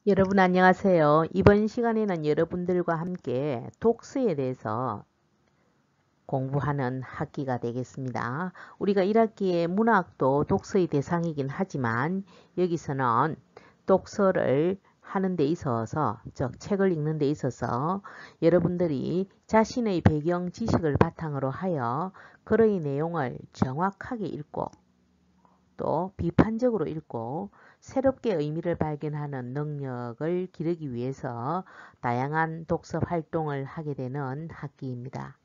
여러분 안녕하세요. 이번 시간에는 여러분들과 함께 독서에 대해서 공부하는 학기가 되겠습니다. 우리가 1학기에 문학도 독서의 대상이긴 하지만 여기서는 독서를 하는 데 있어서, 즉 책을 읽는 데 있어서 여러분들이 자신의 배경 지식을 바탕으로 하여 글의 내용을 정확하게 읽고 또 비판적으로 읽고 새롭게 의미를 발견하는 능력을 기르기 위해서 다양한 독서 활동을 하게 되는 학기입니다.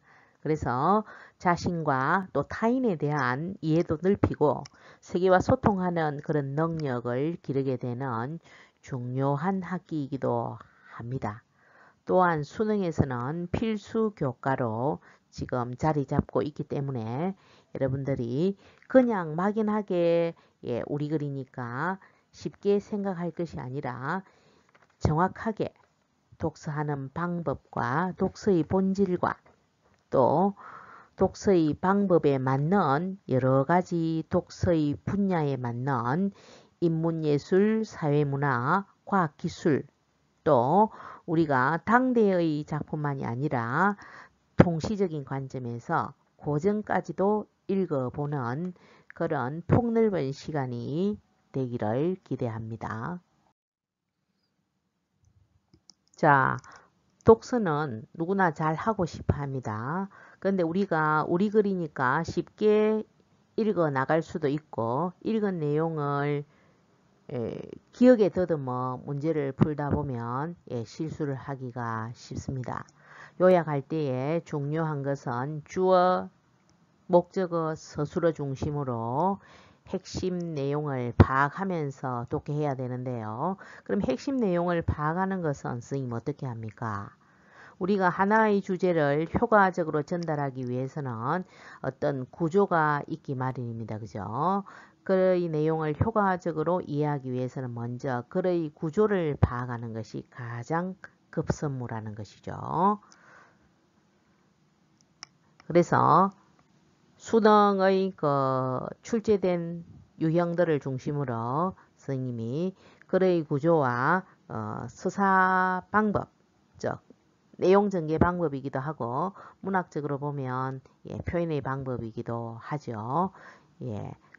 그래서 자신과 또 타인에 대한 이해도 넓히고 세계와 소통하는 그런 능력을 기르게 되는 중요한 학기이기도 합니다. 또한 수능에서는 필수 교과로 지금 자리 잡고 있기 때문에 여러분들이 그냥 막연하게 우리 글이니까 쉽게 생각할 것이 아니라 정확하게 독서하는 방법과 독서의 본질과 또 독서의 방법에 맞는 여러 가지 독서의 분야에 맞는 인문예술, 사회문화, 과학기술 또 우리가 당대의 작품만이 아니라 통시적인 관점에서 고전까지도 읽어보는 그런 폭넓은 시간이 되기를 기대합니다. 자, 독서는 누구나 잘 하고 싶어 합니다. 그런데 우리가 우리 글이니까 쉽게 읽어 나갈 수도 있고 읽은 내용을 기억에 더듬어 문제를 풀다 보면 실수를 하기가 쉽습니다. 요약할 때에 중요한 것은 주어, 목적어, 서술어 중심으로 핵심 내용을 파악하면서 독해해야 되는데요. 그럼 핵심 내용을 파악하는 것은 선생님 어떻게 합니까? 우리가 하나의 주제를 효과적으로 전달하기 위해서는 어떤 구조가 있기 마련입니다. 그죠? 글의 내용을 효과적으로 이해하기 위해서는 먼저 글의 구조를 파악하는 것이 가장 급선무라는 것이죠. 그래서 수능의 출제된 유형들을 중심으로 선생님이 글의 구조와 서사 방법, 즉 내용 전개 방법이기도 하고 문학적으로 보면 표현의 방법이기도 하죠.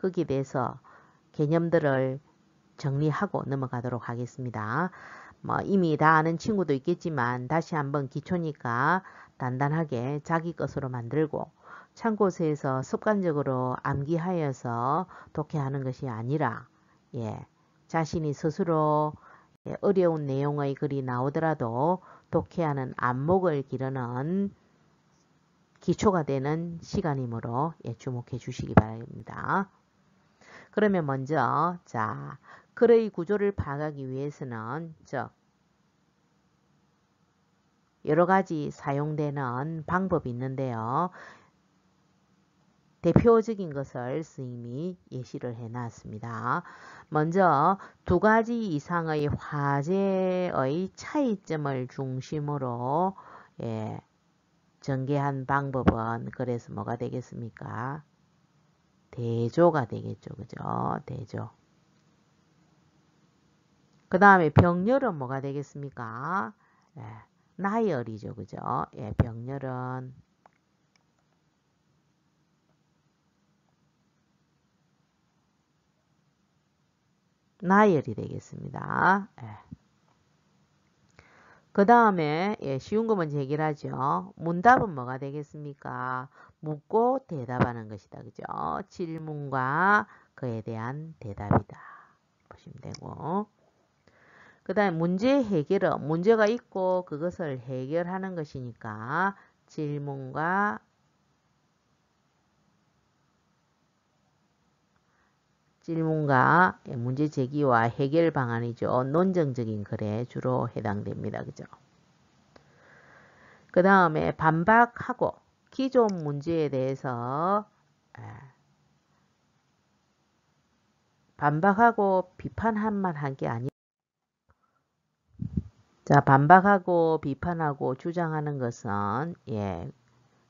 거기에 대해서 개념들을 정리하고 넘어가도록 하겠습니다. 이미 다 아는 친구도 있겠지만 다시 한번 기초니까 단단하게 자기 것으로 만들고 참고서에서 습관적으로 암기하여서 독해하는 것이 아니라 자신이 스스로 어려운 내용의 글이 나오더라도 독해하는 안목을 기르는 기초가 되는 시간이므로 주목해 주시기 바랍니다. 그러면 먼저 글의 구조를 파악하기 위해서는 여러 가지 사용되는 방법이 있는데요. 대표적인 것을 선생님이 예시를 해놨습니다. 먼저 두 가지 이상의 화제의 차이점을 중심으로 전개한 방법은 그래서 뭐가 되겠습니까? 대조가 되겠죠. 그죠? 대조. 그 다음에 병렬은 뭐가 되겠습니까? 나열이죠. 그죠? 병렬은 나열이 되겠습니다. 그 다음에 쉬운 거 먼저 해결하죠. 문답은 뭐가 되겠습니까? 묻고 대답하는 것이다. 그죠? 질문과 그에 대한 대답이다. 보시면 되고. 그 다음에 문제 해결은 문제가 있고 그것을 해결하는 것이니까 질문과 문제 제기와 해결 방안이죠. 논증적인 글에 주로 해당됩니다. 그죠? 그 다음에 반박하고 기존 문제에 대해서 반박하고 비판한 게 아니고 반박하고 비판하고 주장하는 것은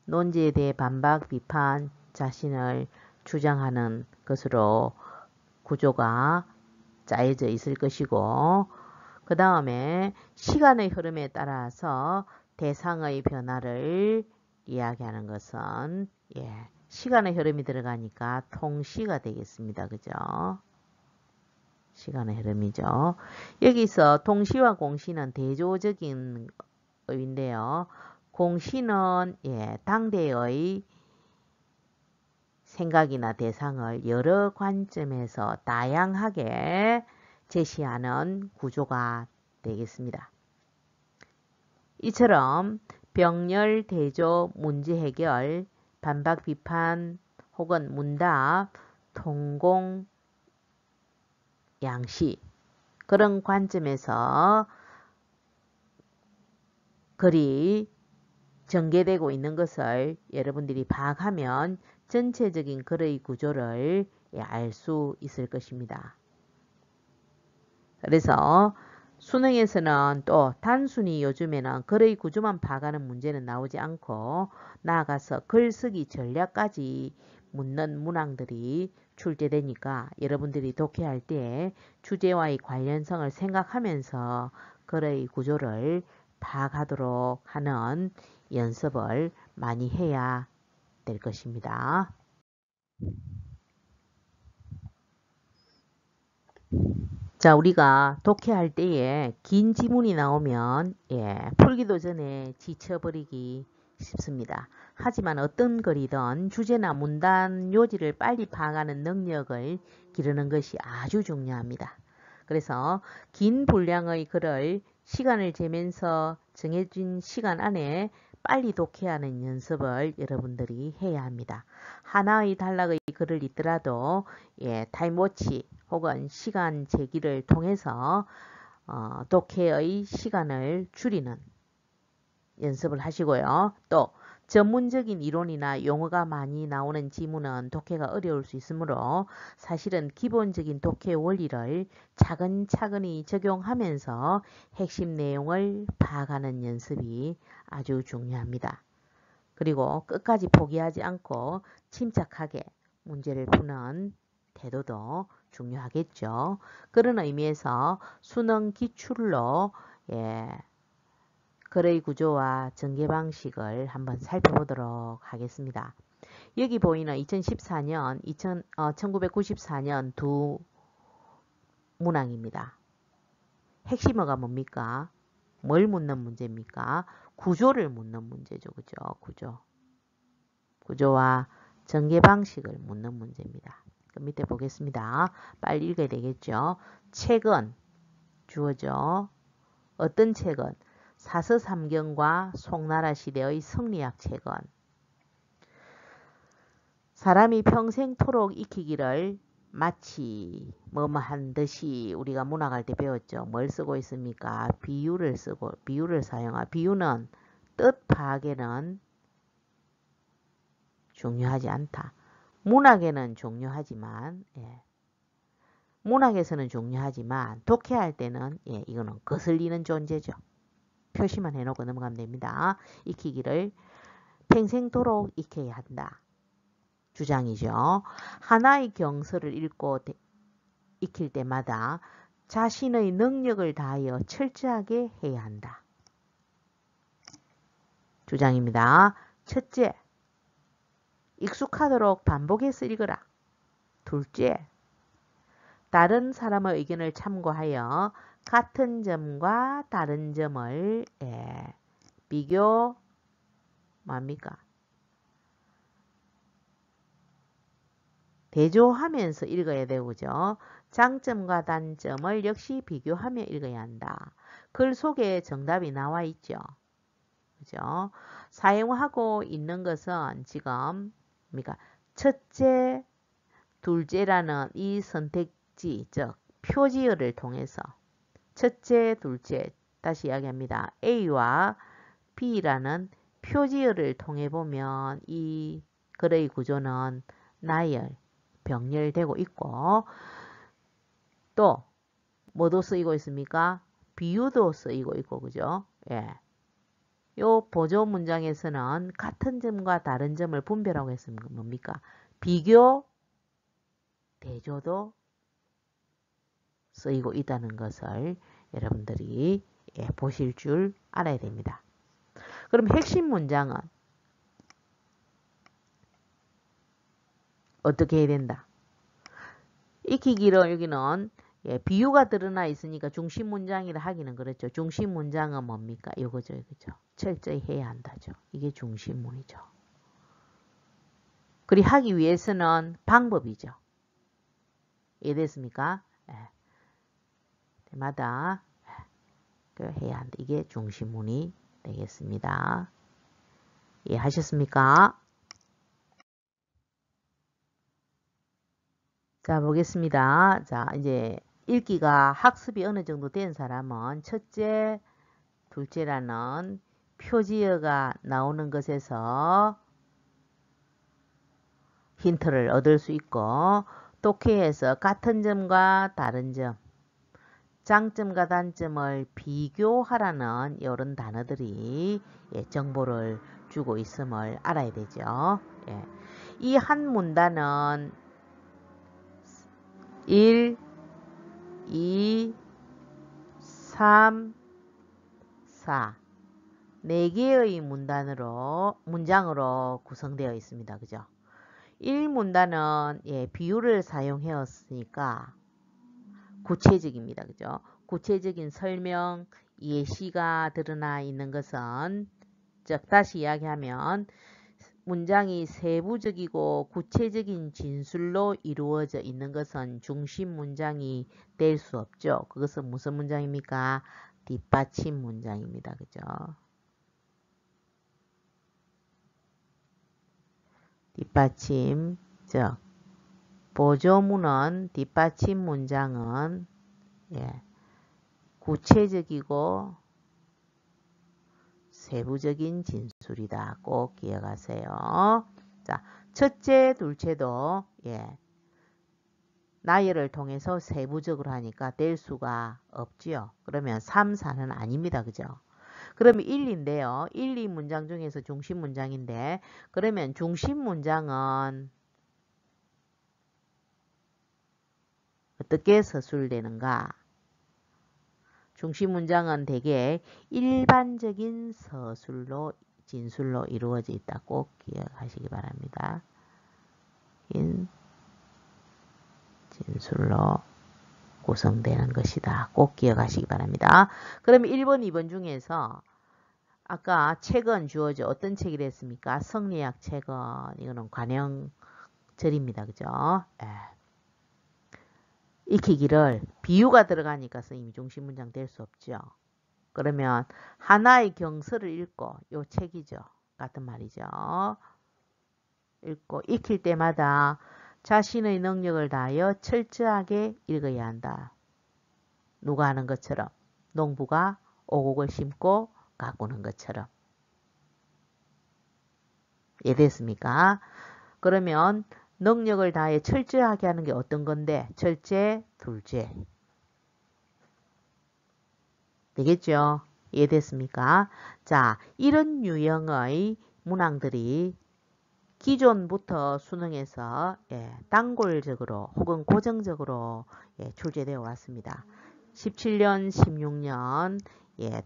논지에 대해 반박, 비판, 자신을 주장하는 것으로 구조가 짜여져 있을 것이고 그 다음에 시간의 흐름에 따라서 대상의 변화를 이야기하는 것은 시간의 흐름이 들어가니까 통시가 되겠습니다. 그죠? 시간의 흐름이죠. 여기서 동시와 공시는 대조적인 의인데요. 공시는 당대의 생각이나 대상을 여러 관점에서 다양하게 제시하는 구조가 되겠습니다. 이처럼 병렬, 대조, 문제 해결, 반박, 비판 혹은 문답, 통공, 양시 그런 관점에서 글이 전개되고 있는 것을 여러분들이 파악하면 전체적인 글의 구조를 알 수 있을 것입니다. 그래서 수능에서는 또 단순히 요즘에는 글의 구조만 파악하는 문제는 나오지 않고 나아가서 글쓰기 전략까지 묻는 문항들이 출제되니까 여러분들이 독해할 때 주제와의 관련성을 생각하면서 글의 구조를 파악하도록 하는 연습을 많이 해야 될 것입니다. 자, 우리가 독해할 때에 긴 지문이 나오면 풀기도 전에 지쳐버리기 쉽습니다. 하지만 어떤 글이든 주제나 문단 요지를 빨리 파악하는 능력을 기르는 것이 아주 중요합니다. 그래서 긴 분량의 글을 시간을 재면서 정해진 시간 안에 빨리 독해하는 연습을 여러분들이 해야 합니다. 하나의 단락의 글을 읽더라도 타임워치 혹은 시간 재기를 통해서 독해의 시간을 줄이는 연습을 하시고요. 또 전문적인 이론이나 용어가 많이 나오는 지문은 독해가 어려울 수 있으므로 사실은 기본적인 독해 원리를 차근차근히 적용하면서 핵심 내용을 파악하는 연습이 아주 중요합니다. 그리고 끝까지 포기하지 않고 침착하게 문제를 푸는 태도도 중요하겠죠. 그런 의미에서 수능 기출로 글의 구조와 전개 방식을 한번 살펴보도록 하겠습니다. 여기 보이는 2014년, 1994년 두 문항입니다. 핵심어가 뭡니까? 뭘 묻는 문제입니까? 구조를 묻는 문제죠. 그죠? 구조와 전개 방식을 묻는 문제입니다. 밑에 보겠습니다. 빨리 읽어야 되겠죠. 책은 주어져. 어떤 책은? 사서삼경과 송나라 시대의 성리학 책은 사람이 평생토록 익히기를 마치 뭐뭐한 듯이 우리가 문학할 때 배웠죠. 뭘 쓰고 있습니까? 비유를 사용하. 비유는 뜻 파악에는 중요하지 않다. 문학에는 중요하지만 문학에서는 중요하지만 독해할 때는 이거는 거슬리는 존재죠. 표시만 해놓고 넘어가면 됩니다. 익히기를 평생토록 익혀야 한다. 주장이죠. 하나의 경서를 읽고 익힐 때마다 자신의 능력을 다하여 철저하게 해야 한다. 주장입니다. 첫째, 익숙하도록 반복해서 읽어라. 둘째, 다른 사람의 의견을 참고하여 같은 점과 다른 점을 비교 대조하면서 읽어야 되고죠. 장점과 단점을 역시 비교하며 읽어야 한다. 글 속에 정답이 나와 있죠. 그죠? 사용하고 있는 것은 지금 첫째, 둘째라는 이 선택지, 즉 표지어를 통해서 첫째, 둘째 다시 이야기합니다. A와 B라는 표지어를 통해 보면 이 글의 구조는 나열, 병렬되고 있고 또 뭐도 쓰이고 있습니까? 비유도 쓰이고 있고 그죠? 요 보조 문장에서는 같은 점과 다른 점을 분별하고 했으면 뭡니까? 비교, 대조도 쓰이고 있다는 것을 여러분들이 보실 줄 알아야 됩니다. 그럼 핵심 문장은 어떻게 해야 된다? 익히기로 여기는 비유가 드러나 있으니까 중심 문장이라 하기는 그렇죠. 중심 문장은 뭡니까? 이거죠, 이거죠. 철저히 해야 한다죠. 이게 중심문이죠. 그리 하기 위해서는 방법이죠. 이해됐습니까? 때마다 해야 한다. 이게 중심문이 되겠습니다. 이해하셨습니까? 자, 보겠습니다. 자, 이제 읽기가 학습이 어느 정도 된 사람은 첫째, 둘째라는 표지어가 나오는 것에서 힌트를 얻을 수 있고, 독해에서 같은 점과 다른 점, 장점과 단점을 비교하라는 이런 단어들이 정보를 주고 있음을 알아야 되죠. 이 한 문단은 1, 2, 3, 4, 4개의 문장으로 구성되어 있습니다. 그죠? 1문단은 비유를 사용하였으니까 구체적입니다. 그죠? 구체적인 설명, 예시가 드러나 있는 것은, 즉 다시 이야기하면 문장이 세부적이고 구체적인 진술로 이루어져 있는 것은 중심 문장이 될 수 없죠. 그것은 무슨 문장입니까? 뒷받침 문장입니다. 그죠? 뒷받침, 즉 보조문은 뒷받침 문장은 구체적이고 세부적인 진술이다. 꼭 기억하세요. 자, 첫째, 둘째도 나열을 통해서 세부적으로 하니까 될 수가 없지요. 그러면 3, 4는 아닙니다. 그죠? 그러면 1인데요. 1, 2문장 중에서 중심 문장인데, 그러면 중심 문장은 어떻게 서술되는가? 중심 문장은 대개 일반적인 서술로, 진술로 이루어져 있다. 꼭 기억하시기 바랍니다. 진술로 구성되는 것이다. 꼭 기억하시기 바랍니다. 그러면 1번, 2번 중에서 아까 책은 주어져 어떤 책이라 했습니까? 성리학 책은 이거는 관형절입니다. 그죠? 익히기를 비유가 들어가니까 선생님이 중심 문장 될 수 없죠. 그러면 하나의 경서를 읽고 요 책이죠. 같은 말이죠. 읽고 익힐 때마다 자신의 능력을 다하여 철저하게 읽어야 한다. 누가 하는 것처럼 농부가 오곡을 심고 가꾸는 것처럼. 이해됐습니까? 그러면 능력을 다해 철저하게 하는 게 어떤 건데? 첫째, 둘째. 되겠죠? 이해됐습니까? 자, 이런 유형의 문항들이 기존부터 수능에서 단골적으로 혹은 고정적으로 출제되어 왔습니다. 17년, 16년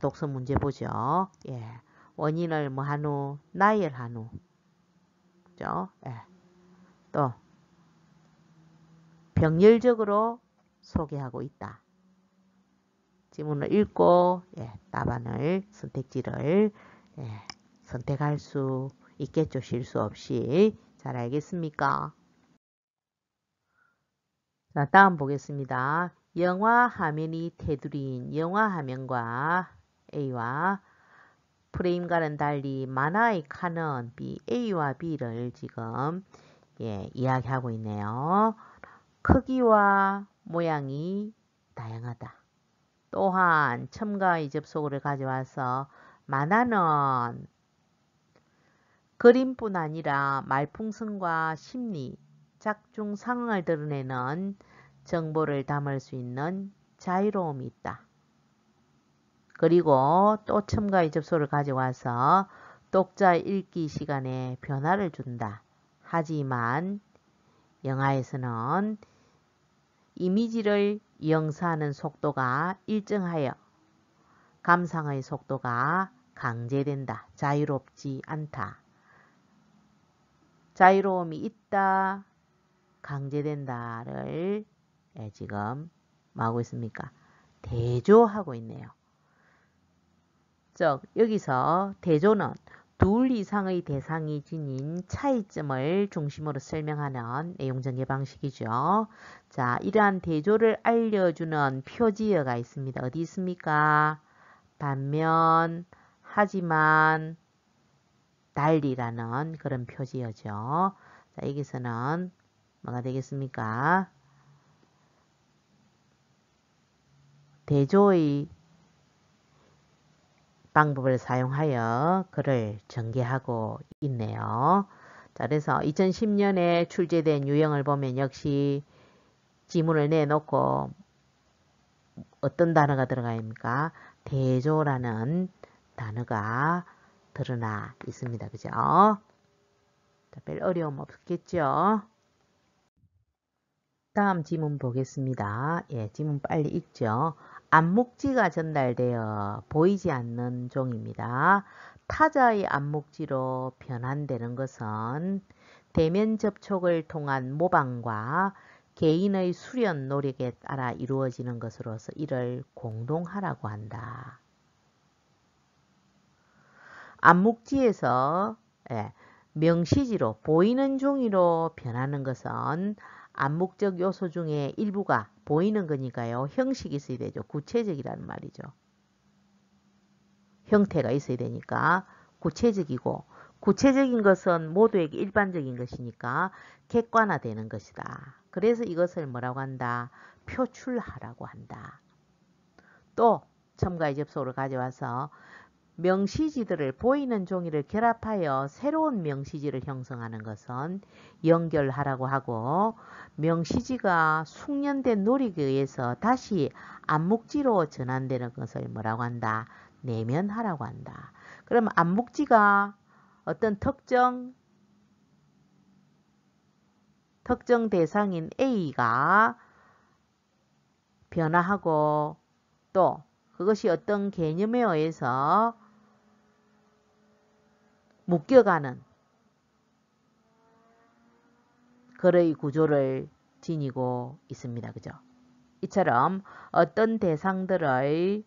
독서 문제 보죠. 원인을 뭐 한후, 나열한후. 그죠? 또 병렬적으로 소개하고 있다. 지문을 읽고 답안을 선택지를 선택할 수 있겠죠. 실수 없이. 잘 알겠습니까? 자, 다음 보겠습니다. 영화 화면이 테두리인 영화 화면과 A와 프레임과는 달리 만화의 칸은 B, A와 B를 지금 이야기하고 있네요. 크기와 모양이 다양하다. 또한 첨가의 접속어를 가져와서 만화는 그림뿐 아니라 말풍선과 심리, 작중 상황을 드러내는 정보를 담을 수 있는 자유로움이 있다. 그리고 또 첨가의 접속어를 가져와서 독자 읽기 시간에 변화를 준다. 하지만 영화에서는 이미지를 영사하는 속도가 일정하여 감상의 속도가 강제된다. 자유롭지 않다. 자유로움이 있다. 강제된다를 지금 뭐하고 있습니까? 대조하고 있네요. 즉 여기서 대조는 둘 이상의 대상이 지닌 차이점을 중심으로 설명하는 내용 전개 방식이죠. 자, 이러한 대조를 알려주는 표지어가 있습니다. 어디 있습니까? 반면, 하지만, 달리라는 그런 표지어죠. 자, 여기서는 뭐가 되겠습니까? 대조의 방법을 사용하여 글을 전개하고 있네요. 자, 그래서 2010년에 출제된 유형을 보면 역시 지문을 내놓고 어떤 단어가 들어가 있습니까? 대조라는 단어가 드러나 있습니다. 그죠? 자, 별 어려움 없겠죠? 다음 지문 보겠습니다. 예, 지문 빨리 읽죠. 암묵지가 전달되어 보이지 않는 종입니다. 타자의 암묵지로 변환되는 것은 대면 접촉을 통한 모방과 개인의 수련 노력에 따라 이루어지는 것으로서 이를 공동하라고 한다. 암묵지에서 명시지로 보이는 종이로 변하는 것은 암묵적 요소 중에 일부가 보이는 거니까요. 형식이 있어야 되죠. 구체적이라는 말이죠. 형태가 있어야 되니까 구체적이고 구체적인 것은 모두에게 일반적인 것이니까 객관화되는 것이다. 그래서 이것을 뭐라고 한다? 표출하라고 한다. 또 첨가의 접속으로 가져와서 명시지들을 보이는 종이를 결합하여 새로운 명시지를 형성하는 것은 연결하라고 하고 명시지가 숙련된 노력에 의해서 다시 암묵지로 전환되는 것을 뭐라고 한다? 내면하라고 한다. 그럼 암묵지가 어떤 특정 대상인 A가 변화하고 또 그것이 어떤 개념에 의해서 묶여가는 글의 구조를 지니고 있습니다. 그죠? 이처럼 어떤 대상들의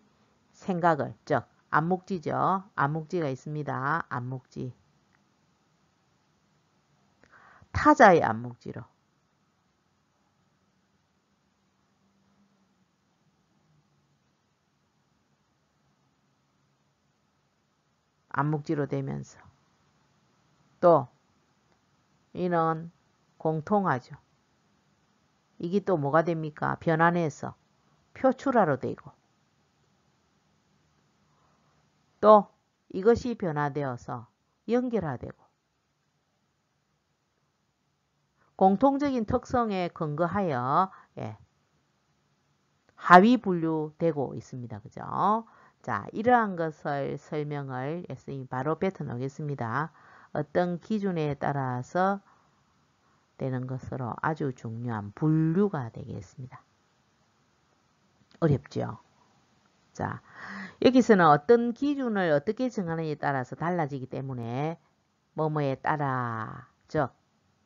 생각을, 즉 암묵지죠. 암묵지가 있습니다. 암묵지. 타자의 암묵지로. 암묵지로 되면서 또 이는 공통하죠. 이게 또 뭐가 됩니까? 변환해서 표출화로 되고 또 이것이 변화되어서 연결화되고 공통적인 특성에 근거하여 하위 분류되고 있습니다. 그죠? 자, 이러한 것을 설명을 선생님이 바로 뱉어 놓겠습니다. 어떤 기준에 따라서 되는 것으로 아주 중요한 분류가 되겠습니다. 어렵죠? 자, 여기서는 어떤 기준을 어떻게 정하느냐에 따라서 달라지기 때문에 뭐뭐에 따라 즉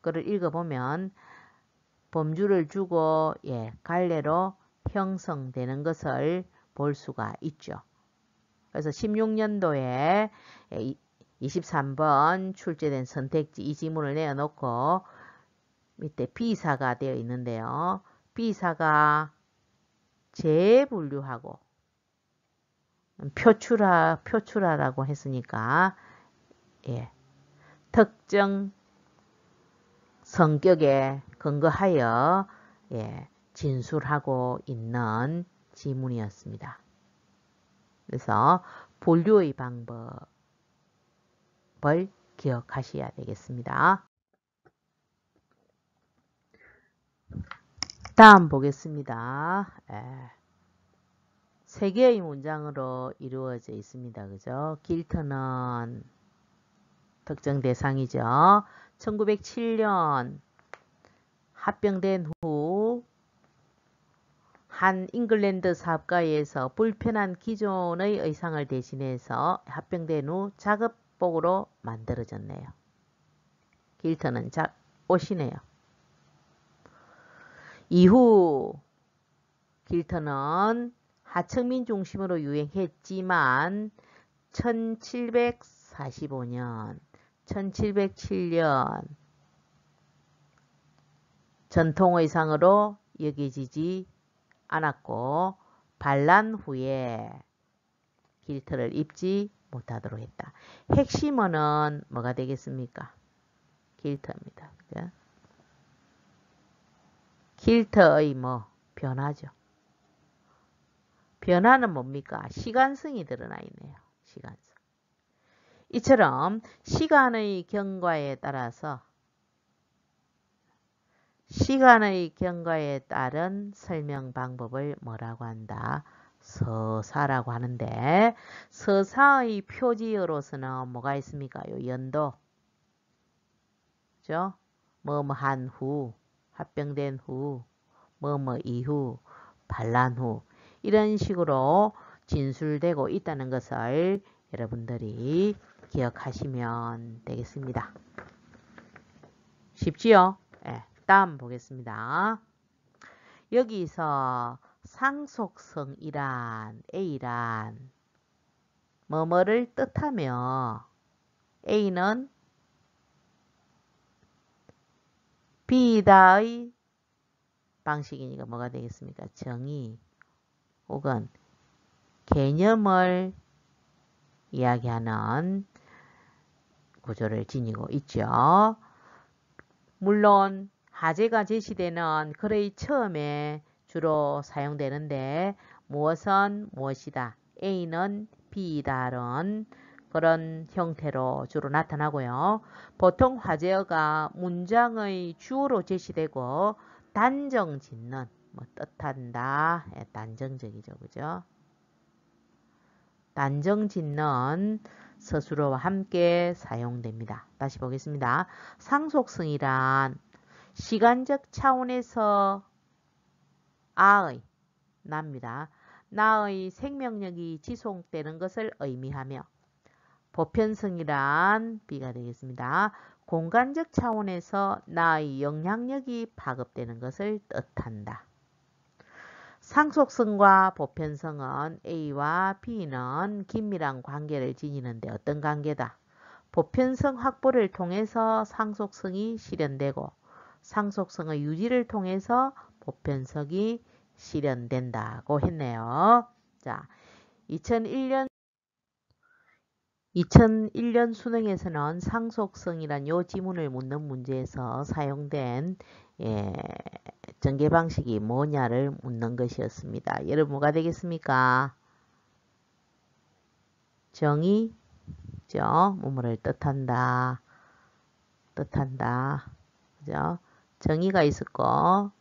그를 읽어보면 범주를 주고 갈래로 형성되는 것을 볼 수가 있죠. 그래서 16년도에 23번 출제된 선택지 이 지문을 내어놓고 밑에 B사가 되어 있는데요. B사가 재분류하고 표출하라고 했으니까 특정 성격에 근거하여 진술하고 있는 지문이었습니다. 그래서 분류의 방법을 기억하셔야 되겠습니다. 다음 보겠습니다. 세 개의 문장으로 이루어져 있습니다. 그죠? 길터는 특정 대상이죠. 1907년 합병된 후 한 잉글랜드 사업가에서 불편한 기존의 의상을 대신해서 합병된 후 작업복으로 만들어졌네요. 길터는 옷이네요. 이후 길터는 하청민 중심으로 유행했지만 1745년, 1707년 전통의상으로 여겨지지 않았고 반란 후에 길터를 입지 못하도록 했다. 핵심어는 뭐가 되겠습니까? 길터입니다. 그죠? 길터의 변화죠. 변화는 뭡니까? 시간성이 드러나 있네요. 시간성. 이처럼 시간의 경과에 따라서 시간의 경과에 따른 설명 방법을 뭐라고 한다? 서사라고 하는데 서사의 표지어로서는 뭐가 있습니까? 요 연도. 그죠? 뭐뭐한 후, 합병된 후, 뭐뭐 이후, 반란 후 이런 식으로 진술되고 있다는 것을 여러분들이 기억하시면 되겠습니다. 쉽지요? 네, 다음 보겠습니다. 여기서 상속성이란 A란 뭐뭐를 뜻하며 A는 B다의 방식이니까 뭐가 되겠습니까? 정의 혹은 개념을 이야기하는 구조를 지니고 있죠. 물론 하재가 제시되는 글의 처음에 주로 사용되는데 무엇은 무엇이다. A는 B다른 그런 형태로 주로 나타나고요. 보통 화제어가 문장의 주어로 제시되고 단정 짓는 뜻한다. 단정적이죠. 그죠? 단정 짓는 서술어와 함께 사용됩니다. 다시 보겠습니다. 상속성이란 시간적 차원에서 아의 나입니다. 나의 생명력이 지속되는 것을 의미하며 보편성이란 B가 되겠습니다. 공간적 차원에서 나의 영향력이 파급되는 것을 뜻한다. 상속성과 보편성은 A와 B는 긴밀한 관계를 지니는데 어떤 관계다? 보편성 확보를 통해서 상속성이 실현되고 상속성의 유지를 통해서 보편성이 실현된다고 했네요. 자, 2001년 수능에서는 상속성이란 요 지문을 묻는 문제에서 사용된 전개 방식이 뭐냐를 묻는 것이었습니다. 여러분 뭐가 되겠습니까? 정의, 뭐뭐를 뜻한다. 그죠? 정의가 있었고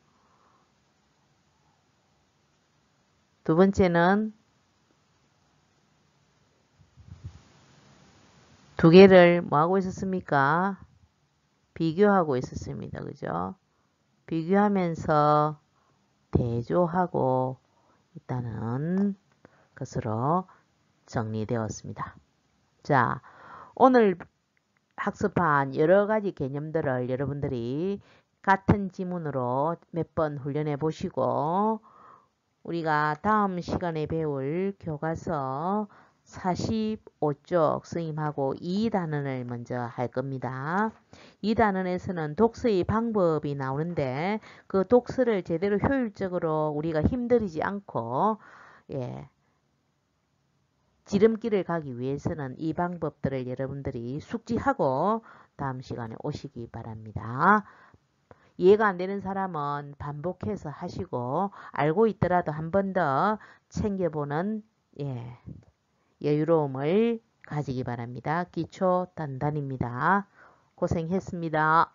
두 번째는 두 개를 뭐하고 있었습니까? 비교하고 있었습니다. 그죠? 비교하면서 대조하고 있다는 것으로 정리되었습니다. 자, 오늘 학습한 여러 가지 개념들을 여러분들이 같은 지문으로 몇 번 훈련해 보시고 우리가 다음 시간에 배울 교과서 45쪽 선생님하고 2단원을 먼저 할 겁니다. 2단원에서는 독서의 방법이 나오는데 그 독서를 제대로 효율적으로 우리가 힘들이지 않고 지름길을 가기 위해서는 이 방법들을 여러분들이 숙지하고 다음 시간에 오시기 바랍니다. 이해가 안 되는 사람은 반복해서 하시고 알고 있더라도 한 번 더 챙겨보는 여유로움을 가지기 바랍니다. 기초 단단입니다. 고생했습니다.